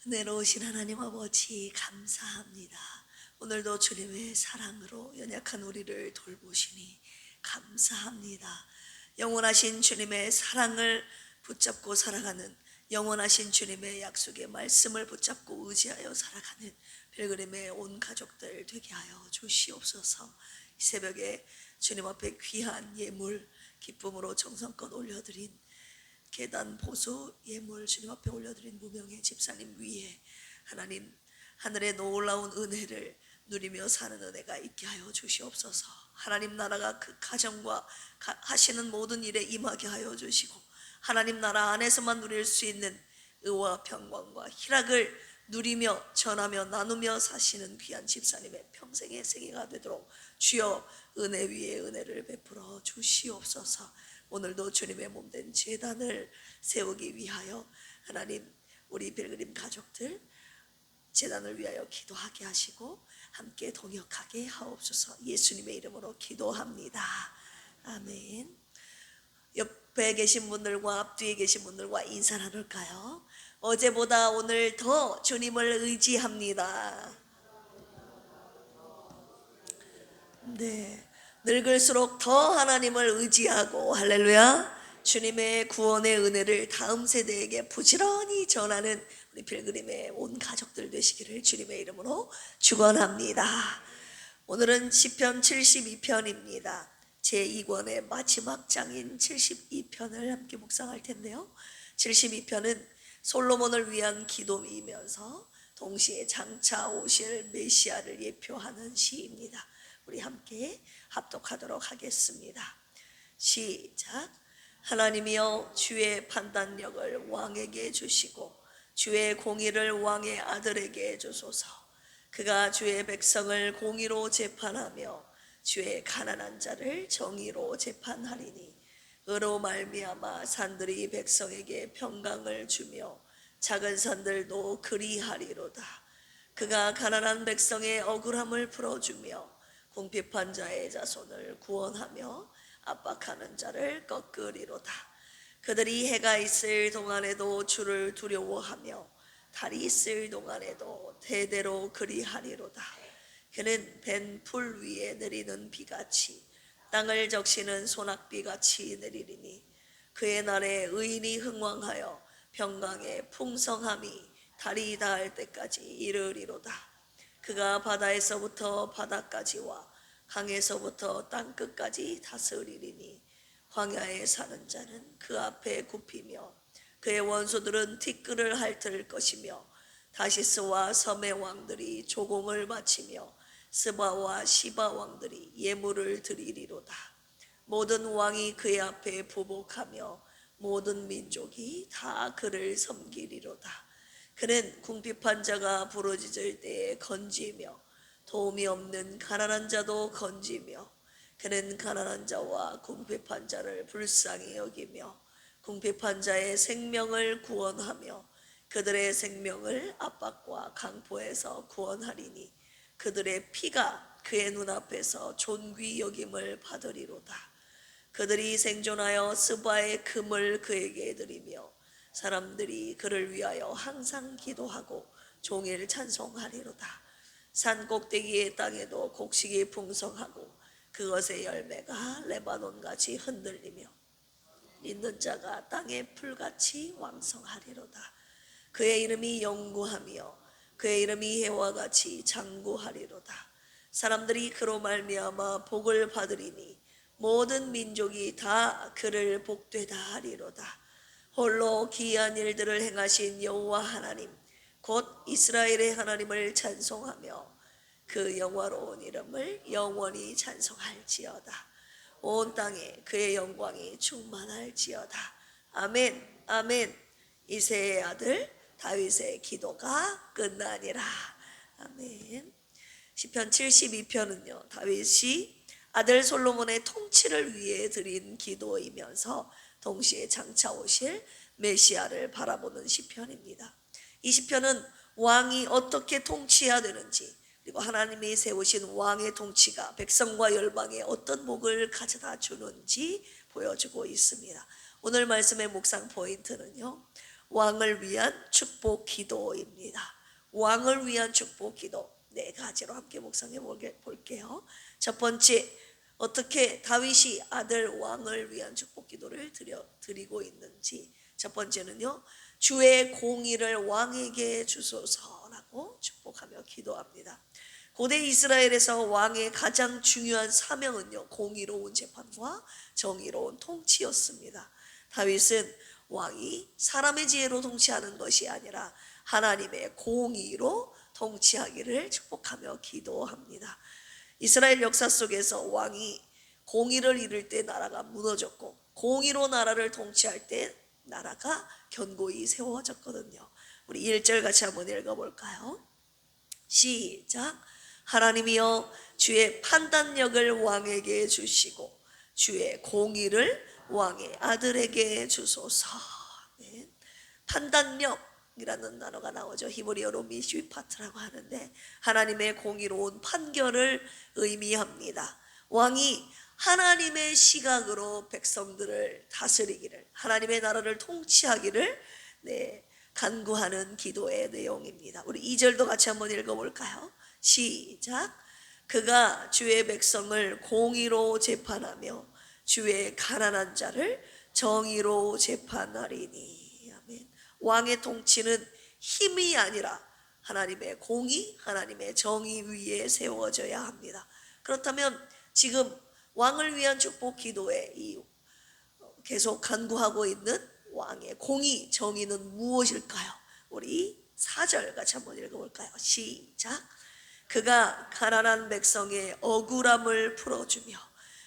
은혜로우신 하나님 아버지 감사합니다. 오늘도 주님의 사랑으로 연약한 우리를 돌보시니 감사합니다. 영원하신 주님의 사랑을 붙잡고 살아가는, 영원하신 주님의 약속의 말씀을 붙잡고 의지하여 살아가는 필그림의 온 가족들 되게 하여 주시옵소서. 이 새벽에 주님 앞에 귀한 예물 기쁨으로 정성껏 올려드린 계단 보수 예물 주님 앞에 올려드린 무명의 집사님 위에 하나님 하늘의 놀라운 은혜를 누리며 사는 은혜가 있게 하여 주시옵소서. 하나님 나라가 그 가정과 하시는 모든 일에 임하게 하여 주시고, 하나님 나라 안에서만 누릴 수 있는 의와 평강과 희락을 누리며 전하며 나누며 사시는 귀한 집사님의 평생의 생애가 되도록 주여 은혜 위에 은혜를 베풀어 주시옵소서. 오늘도 주님의 몸된 제단을 세우기 위하여 하나님 우리 빌그림 가족들 제단을 위하여 기도하게 하시고 함께 동역하게 하옵소서. 예수님의 이름으로 기도합니다. 아멘. 옆에 계신 분들과 앞뒤에 계신 분들과 인사 나눌까요? 어제보다 오늘 더 주님을 의지합니다. 네, 늙을수록 더 하나님을 의지하고 할렐루야 주님의 구원의 은혜를 다음 세대에게 부지런히 전하는 우리 필그림의 온 가족들 되시기를 주님의 이름으로 축원합니다. 오늘은 시편 72편입니다 제2권의 마지막 장인 72편을 함께 묵상할 텐데요, 72편은 솔로몬을 위한 기도이면서 동시에 장차 오실 메시아를 예표하는 시입니다. 우리 함께 합독하도록 하겠습니다. 시작. 하나님이여 주의 판단력을 왕에게 주시고 주의 공의를 왕의 아들에게 주소서. 그가 주의 백성을 공의로 재판하며 주의 가난한 자를 정의로 재판하리니 의로 말미암아 산들이 백성에게 평강을 주며 작은 산들도 그리하리로다. 그가 가난한 백성의 억울함을 풀어주며 궁핍한 자의 자손을 구원하며 압박하는 자를 꺾으리로다. 그들이 해가 있을 동안에도 주를 두려워하며 달이 있을 동안에도 대대로 그리하리로다. 그는 벤 풀 위에 내리는 비같이 땅을 적시는 소낙비같이 내리리니 그의 날에 의인이 흥왕하여 평강의 풍성함이 달이 닿을 때까지 이르리로다. 그가 바다에서부터 바다까지와 강에서부터 땅끝까지 다스리리니 광야에 사는 자는 그 앞에 굽히며 그의 원수들은 티끌을 핥을 것이며 다시스와 섬의 왕들이 조공을 바치며 스바와 시바 왕들이 예물을 드리리로다. 모든 왕이 그의 앞에 부복하며 모든 민족이 다 그를 섬기리로다. 그는 궁핍한 자가 부르짖을 때에 건지며 도움이 없는 가난한 자도 건지며 그는 가난한 자와 궁핍한 자를 불쌍히 여기며 궁핍한 자의 생명을 구원하며 그들의 생명을 압박과 강포에서 구원하리니 그들의 피가 그의 눈앞에서 존귀 여김을 받으리로다. 그들이 생존하여 스바의 금을 그에게 드리며 사람들이 그를 위하여 항상 기도하고 종일 찬송하리로다. 산 꼭대기의 땅에도 곡식이 풍성하고 그것의 열매가 레바논같이 흔들리며 있는 자가 땅의 풀같이 왕성하리로다. 그의 이름이 영구하며 그의 이름이 해와 같이 장구하리로다. 사람들이 그로 말미암아 복을 받으리니 모든 민족이 다 그를 복되다 하리로다. 홀로 기이한 일들을 행하신 여호와 하나님 곧 이스라엘의 하나님을 찬송하며 그 영화로운 이름을 영원히 찬송할지어다. 온 땅에 그의 영광이 충만할지어다. 아멘 아멘. 이새의 아들 다윗의 기도가 끝나니라. 아멘. 시편 72편은요 다윗이 아들 솔로몬의 통치를 위해 드린 기도이면서 동시에 장차 오실 메시아를 바라보는 시편입니다. 이 시편은 왕이 어떻게 통치해야 되는지, 그리고 하나님이 세우신 왕의 통치가 백성과 열방에 어떤 복을 가져다 주는지 보여주고 있습니다. 오늘 말씀의 묵상 포인트는요, 왕을 위한 축복 기도입니다. 왕을 위한 축복 기도 4가지로 함께 묵상해 볼게요. 첫 번째, 어떻게 다윗이 아들 왕을 위한 축복 기도를 드리고 있는지. 첫 번째는요, 주의 공의를 왕에게 주소서라고 축복하며 기도합니다. 고대 이스라엘에서 왕의 가장 중요한 사명은요, 공의로운 재판과 정의로운 통치였습니다. 다윗은 왕이 사람의 지혜로 통치하는 것이 아니라 하나님의 공의로 통치하기를 축복하며 기도합니다. 이스라엘 역사 속에서 왕이 공의를 이룰 때 나라가 무너졌고, 공의로 나라를 통치할 때 나라가 견고히 세워졌거든요. 우리 1절 같이 한번 읽어볼까요? 시작. 하나님이여 주의 판단력을 왕에게 주시고 주의 공의를 왕의 아들에게 주소서. 네. 판단력이라는 단어가 나오죠. 히브리어로 미슈파트라고 하는데 하나님의 공의로운 판결을 의미합니다. 왕이 하나님의 시각으로 백성들을 다스리기를, 하나님의 나라를 통치하기를 간구하는 기도의 내용입니다. 우리 2절도 같이 한번 읽어볼까요? 시작. 그가 주의 백성을 공의로 재판하며 주의 가난한 자를 정의로 재판하리니. 아멘. 왕의 통치는 힘이 아니라 하나님의 공의, 하나님의 정의 위에 세워져야 합니다. 그렇다면 지금 왕을 위한 축복 기도에 계속 간구하고 있는 왕의 공의, 정의는 무엇일까요? 우리 4절 같이 한번 읽어볼까요? 시작. 그가 가난한 백성의 억울함을 풀어주며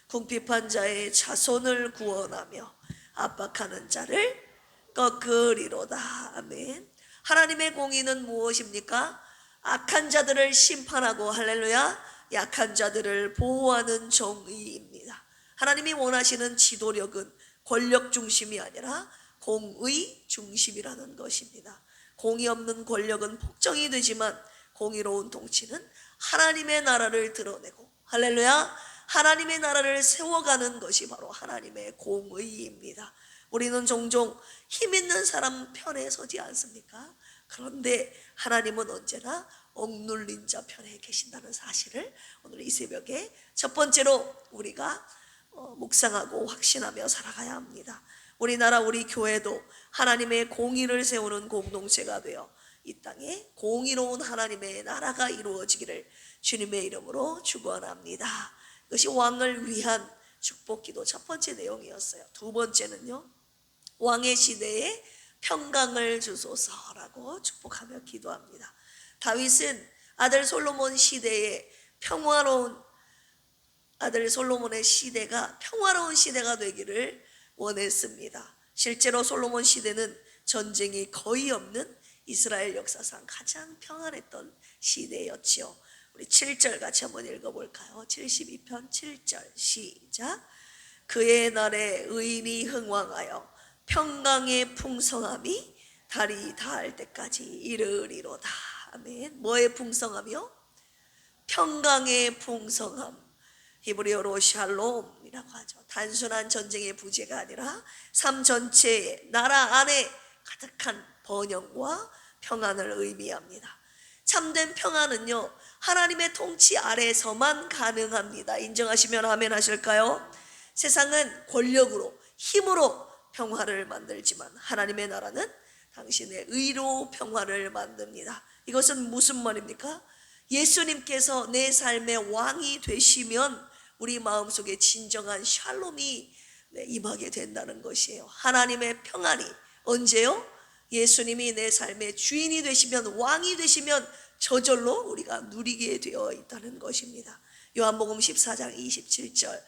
궁핍한 자의 자손을 구원하며 압박하는 자를 꺾으리로다. 아멘. 하나님의 공의는 무엇입니까? 악한 자들을 심판하고, 할렐루야, 약한 자들을 보호하는 정의입니다. 하나님이 원하시는 지도력은 권력 중심이 아니라 공의 중심이라는 것입니다. 공의 없는 권력은 폭정이 되지만 공의로운 통치는 하나님의 나라를 드러내고, 할렐루야, 하나님의 나라를 세워가는 것이 바로 하나님의 공의입니다. 우리는 종종 힘 있는 사람 편에 서지 않습니까? 그런데 하나님은 언제나 억눌린 자 편에 계신다는 사실을 오늘 이 새벽에 첫 번째로 우리가 묵상하고 확신하며 살아가야 합니다. 우리나라, 우리 교회도 하나님의 공의를 세우는 공동체가 되어 이 땅에 공의로운 하나님의 나라가 이루어지기를 주님의 이름으로 축원합니다. 이것이 왕을 위한 축복기도 첫 번째 내용이었어요. 두 번째는요, 왕의 시대에 평강을 주소서라고 축복하며 기도합니다. 다윗은 아들 솔로몬 시대에 아들 솔로몬의 시대가 평화로운 시대가 되기를 원했습니다. 실제로 솔로몬 시대는 전쟁이 거의 없는 이스라엘 역사상 가장 평안했던 시대였지요. 우리 7절 같이 한번 읽어볼까요? 72편 7절 시작. 그의 날에 의인이 흥왕하여 평강의 풍성함이 달이 닿을 때까지 이르리로다. 아멘. 뭐의 풍성함이요? 평강의 풍성함. 히브리어로 샬롬이라고 하죠. 단순한 전쟁의 부재가 아니라 삶 전체의 나라 안에 가득한 번영과 평안을 의미합니다. 참된 평안은요, 하나님의 통치 아래서만 가능합니다. 인정하시면 아멘 하실까요? 세상은 권력으로, 힘으로 평화를 만들지만 하나님의 나라는 당신의 의로 평화를 만듭니다. 이것은 무슨 말입니까? 예수님께서 내 삶의 왕이 되시면 우리 마음속에 진정한 샬롬이 임하게 된다는 것이에요. 하나님의 평안이 언제요? 예수님이 내 삶의 주인이 되시면, 왕이 되시면 저절로 우리가 누리게 되어 있다는 것입니다. 요한복음 14장 27절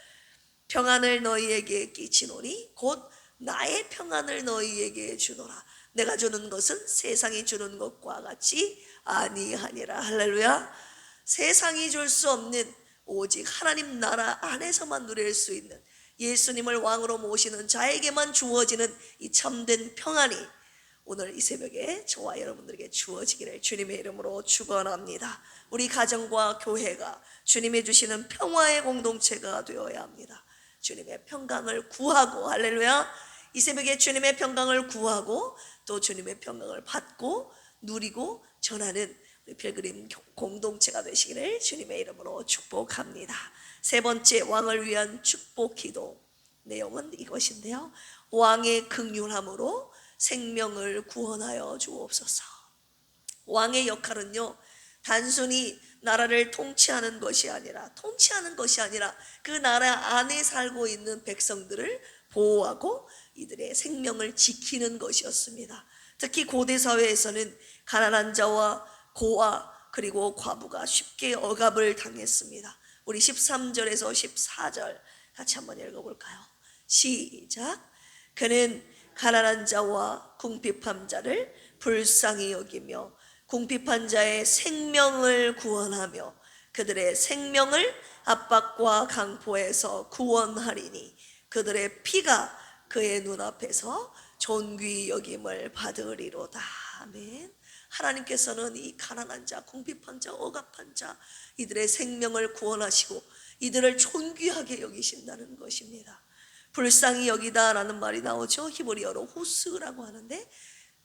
평안을 너희에게 끼치노니 곧 나의 평안을 너희에게 주노라. 내가 주는 것은 세상이 주는 것과 같이 아니하니라. 할렐루야. 세상이 줄 수 없는, 오직 하나님 나라 안에서만 누릴 수 있는, 예수님을 왕으로 모시는 자에게만 주어지는 이 참된 평안이 오늘 이 새벽에 저와 여러분들에게 주어지기를 주님의 이름으로 축원합니다. 우리 가정과 교회가 주님이 주시는 평화의 공동체가 되어야 합니다. 주님의 평강을 구하고, 할렐루야, 이 새벽에 주님의 평강을 구하고 또 주님의 평강을 받고 누리고 전하는 우리 필그림 공동체가 되시기를 주님의 이름으로 축복합니다. 세 번째, 왕을 위한 축복 기도 내용은 이것인데요. 왕의 긍휼함으로 생명을 구원하여 주옵소서. 왕의 역할은요, 단순히 나라를 통치하는 것이 아니라 그 나라 안에 살고 있는 백성들을 보호하고 이들의 생명을 지키는 것이었습니다. 특히 고대 사회에서는 가난한 자와 고아 그리고 과부가 쉽게 억압을 당했습니다. 우리 13절에서 14절 같이 한번 읽어볼까요? 시작. 그는 가난한 자와 궁핍한 자를 불쌍히 여기며 궁핍한 자의 생명을 구원하며 그들의 생명을 압박과 강포에서 구원하리니 그들의 피가 그의 눈앞에서 존귀 여김을 받으리로다. 아멘. 하나님께서는 이 가난한 자, 궁핍한 자, 억압한 자 이들의 생명을 구원하시고 이들을 존귀하게 여기신다는 것입니다. 불쌍히 여기다라는 말이 나오죠. 히브리어로 후스라고 하는데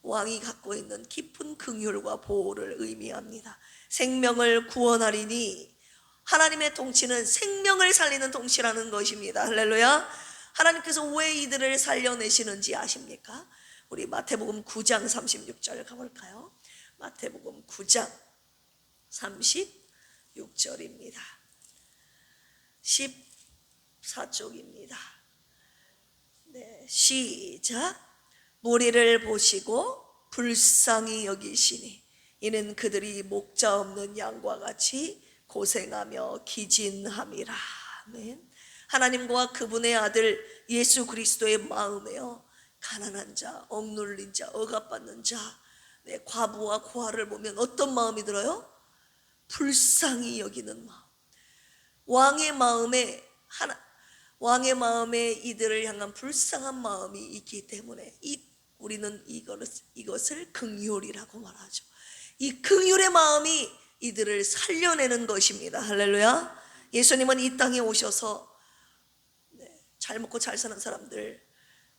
왕이 갖고 있는 깊은 긍휼과 보호를 의미합니다. 생명을 구원하리니 하나님의 통치는 생명을 살리는 통치라는 것입니다. 할렐루야. 하나님께서 왜 이들을 살려내시는지 아십니까? 우리 마태복음 9장 36절 가볼까요? 마태복음 9장 36절입니다. 14쪽입니다. 네, 시작. 무리를 보시고 불쌍히 여기시니 이는 그들이 목자 없는 양과 같이 고생하며 기진함이라. 아멘. 하나님과 그분의 아들 예수 그리스도의 마음에요, 가난한 자, 억눌린 자, 억압받는 자, 네, 과부와 고아를 보면 어떤 마음이 들어요? 불쌍히 여기는 마음. 왕의 마음에 이들을 향한 불쌍한 마음이 있기 때문에 우리는 이것을 긍휼이라고 말하죠. 이 긍휼의 마음이 이들을 살려내는 것입니다. 할렐루야. 예수님은 이 땅에 오셔서 잘 먹고 잘 사는 사람들,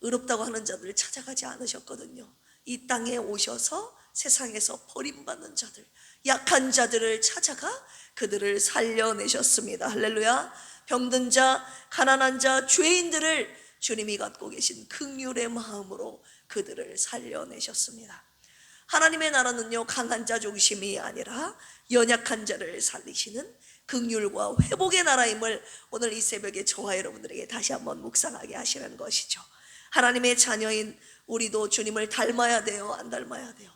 의롭다고 하는 자들을 찾아가지 않으셨거든요. 이 땅에 오셔서 세상에서 버림받는 자들, 약한 자들을 찾아가 그들을 살려내셨습니다. 할렐루야. 병든 자, 가난한 자, 죄인들을 주님이 갖고 계신 긍휼의 마음으로 그들을 살려내셨습니다. 하나님의 나라는요, 강한 자 중심이 아니라 연약한 자를 살리시는 긍휼과 회복의 나라임을 오늘 이 새벽에 저와 여러분들에게 다시 한번 묵상하게 하시는 것이죠. 하나님의 자녀인 우리도 주님을 닮아야 돼요, 안 닮아야 돼요?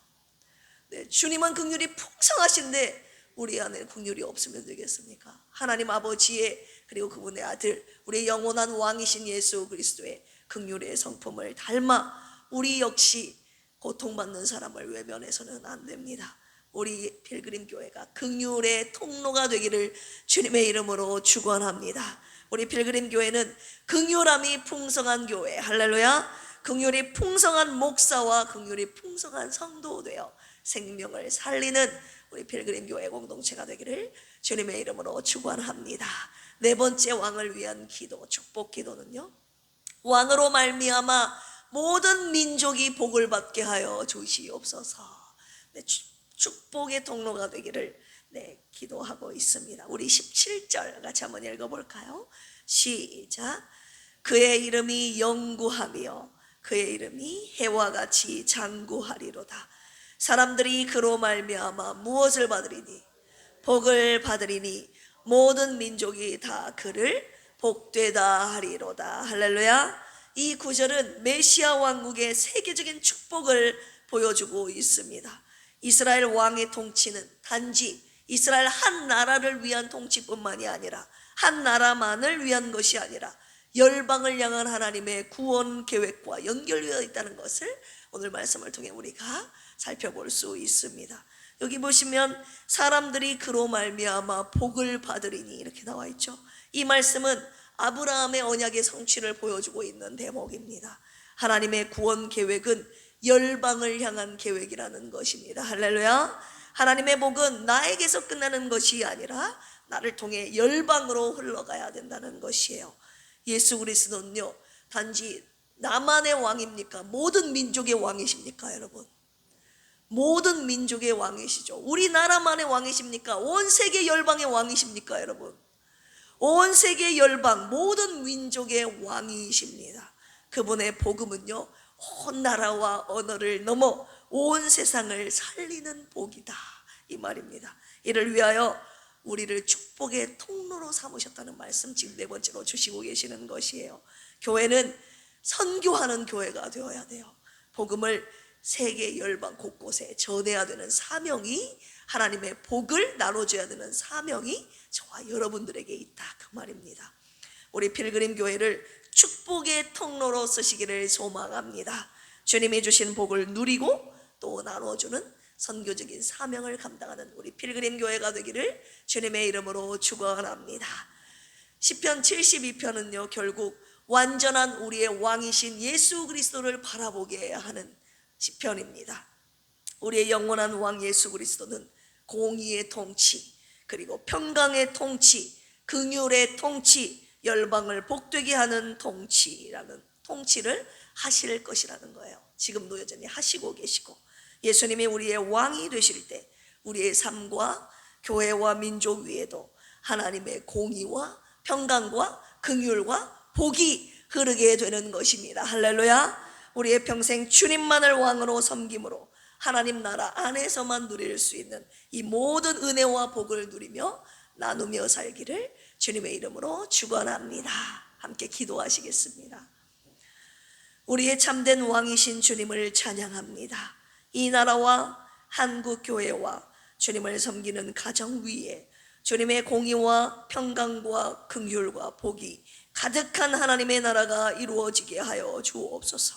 네, 주님은 긍휼이 풍성하신데 우리 안에 긍휼이 없으면 되겠습니까? 하나님 아버지의 그리고 그분의 아들, 우리의 영원한 왕이신 예수 그리스도의 긍휼의 성품을 닮아 우리 역시 고통받는 사람을 외면해서는 안 됩니다. 우리 필그림 교회가 긍휼의 통로가 되기를 주님의 이름으로 축원합니다. 우리 필그림 교회는 긍휼함이 풍성한 교회, 할렐루야. 긍휼이 풍성한 목사와 긍휼이 풍성한 성도 되어 생명을 살리는 우리 필그림 교회 공동체가 되기를 주님의 이름으로 축원합니다. 네 번째, 왕을 위한 기도, 축복 기도는요, 왕으로 말미암아 모든 민족이 복을 받게 하여 주시옵소서. 네, 축복의 통로가 되기를 기도하고 있습니다. 우리 17절 같이 한번 읽어볼까요? 시작. 그의 이름이 영구하며 그의 이름이 해와 같이 장구하리로다. 사람들이 그로 말미암아 무엇을 받으리니? 복을 받으리니 모든 민족이 다 그를 복되다 하리로다. 할렐루야. 이 구절은 메시아 왕국의 세계적인 축복을 보여주고 있습니다. 이스라엘 왕의 통치는 단지 이스라엘 한 나라를 위한 통치뿐만이 아니라 한 나라만을 위한 것이 아니라 열방을 향한 하나님의 구원 계획과 연결되어 있다는 것을 오늘 말씀을 통해 우리가 살펴볼 수 있습니다. 여기 보시면 사람들이 그로 말미암아 복을 받으리니 이렇게 나와 있죠. 이 말씀은 아브라함의 언약의 성취를 보여주고 있는 대목입니다. 하나님의 구원 계획은 열방을 향한 계획이라는 것입니다. 할렐루야. 하나님의 복은 나에게서 끝나는 것이 아니라 나를 통해 열방으로 흘러가야 된다는 것이에요. 예수 그리스도는요, 단지 나만의 왕입니까? 모든 민족의 왕이십니까, 여러분? 모든 민족의 왕이시죠. 우리나라만의 왕이십니까? 온 세계 열방의 왕이십니까, 여러분? 온 세계 열방 모든 민족의 왕이십니다. 그분의 복음은요, 온 나라와 언어를 넘어 온 세상을 살리는 복이다, 이 말입니다. 이를 위하여 우리를 축복의 통로로 삼으셨다는 말씀 지금 네 번째로 주시고 계시는 것이에요. 교회는 선교하는 교회가 되어야 돼요. 복음을 세계 열방 곳곳에 전해야 되는 사명이, 하나님의 복을 나눠줘야 되는 사명이 저와 여러분들에게 있다, 그 말입니다. 우리 필그림 교회를 축복의 통로로 쓰시기를 소망합니다. 주님이 주신 복을 누리고 또 나눠주는 선교적인 사명을 감당하는 우리 필그림 교회가 되기를 주님의 이름으로 축원합니다. 시편 72편은요 결국 완전한 우리의 왕이신 예수 그리스도를 바라보게 하는 시편입니다. 우리의 영원한 왕 예수 그리스도는 공의의 통치, 그리고 평강의 통치, 긍휼의 통치, 열방을 복되게 하는 통치라는 통치를 하실 것이라는 거예요. 지금도 여전히 하시고 계시고, 예수님이 우리의 왕이 되실 때 우리의 삶과 교회와 민족 위에도 하나님의 공의와 평강과 긍휼과 복이 흐르게 되는 것입니다. 할렐루야. 우리의 평생 주님만을 왕으로 섬김으로 하나님 나라 안에서만 누릴 수 있는 이 모든 은혜와 복을 누리며 나누며 살기를 주님의 이름으로 축원합니다. 함께 기도하시겠습니다. 우리의 참된 왕이신 주님을 찬양합니다. 이 나라와 한국 교회와 주님을 섬기는 가정 위에 주님의 공의와 평강과 긍휼과 복이 가득한 하나님의 나라가 이루어지게 하여 주옵소서.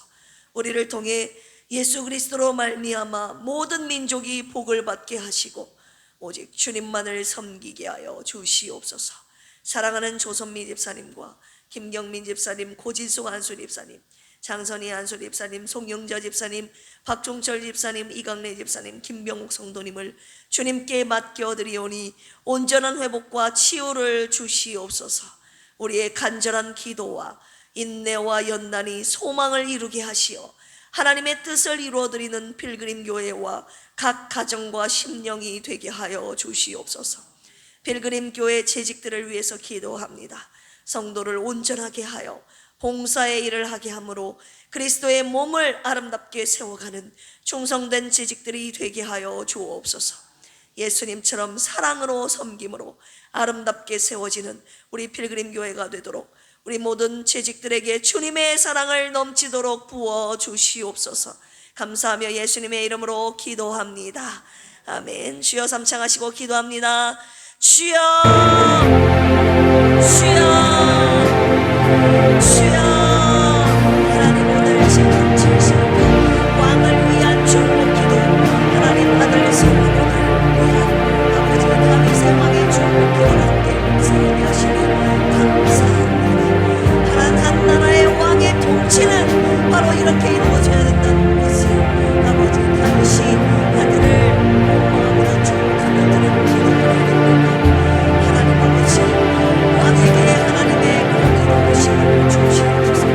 우리를 통해 예수 그리스도로 말미암아 모든 민족이 복을 받게 하시고 오직 주님만을 섬기게 하여 주시옵소서. 사랑하는 조선미 집사님과 김경민 집사님, 고진숙 안수 집사님, 장선희 안수 집사님, 송영자 집사님, 박종철 집사님, 이강래 집사님, 김병욱 성도님을 주님께 맡겨드리오니 온전한 회복과 치유를 주시옵소서. 우리의 간절한 기도와 인내와 연단이 소망을 이루게 하시어 하나님의 뜻을 이루어드리는 필그림 교회와 각 가정과 심령이 되게 하여 주시옵소서. 필그림 교회 재직들을 위해서 기도합니다. 성도를 온전하게 하여 봉사의 일을 하게 함으로 그리스도의 몸을 아름답게 세워가는 충성된 재직들이 되게 하여 주옵소서. 예수님처럼 사랑으로 섬김으로 아름답게 세워지는 우리 필그림 교회가 되도록 우리 모든 재직들에게 주님의 사랑을 넘치도록 부어 주시옵소서. 감사하며 예수님의 이름으로 기도합니다. 아멘. 주여 삼창하시고 기도합니다. 주여, 주여, 주여. 하나님 오늘 지금 70년 왕을 위한 중보 기도, 하나님 아들 솔로몬을 위한 아버지 다윗의 왕의 중보 기도를 함께 수행하시니 감사합니다. 한 나라의 왕의 통치는 바로 이렇게 이루어져야 된다는 것을 아버지 다윗이 아들을 마음으로 축복하며 드린 기도를 하나님 아버지 왕에게 하나님의 공의로우심을 주시옵소서.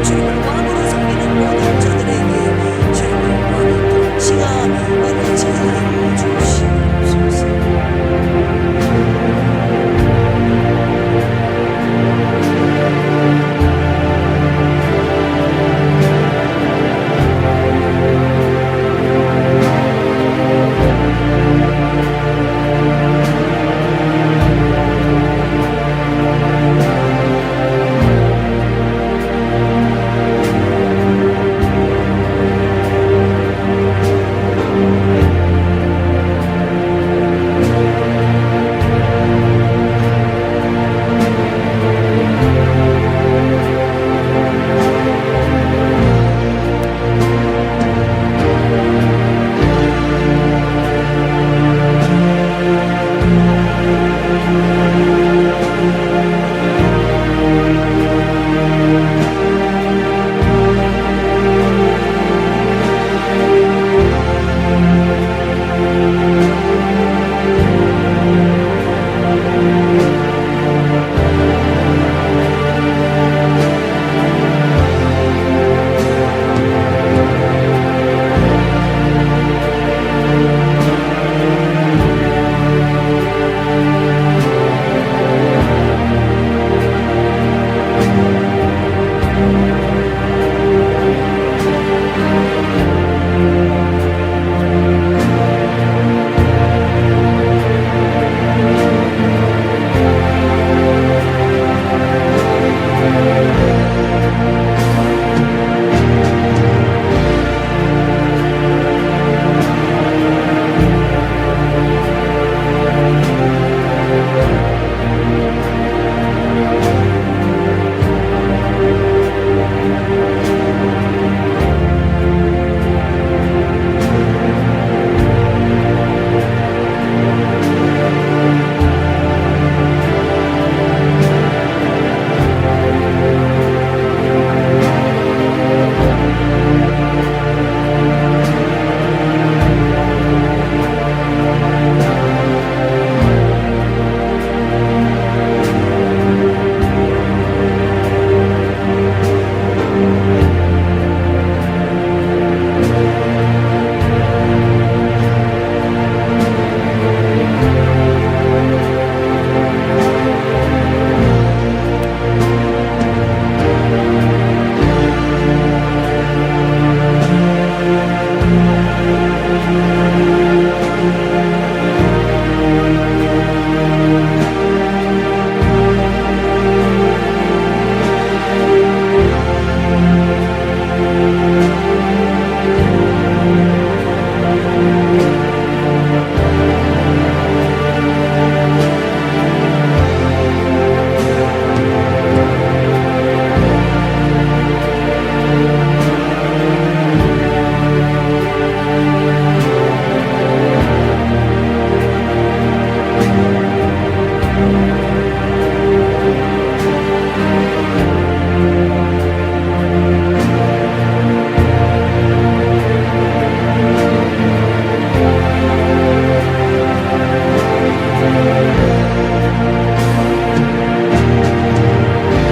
주님을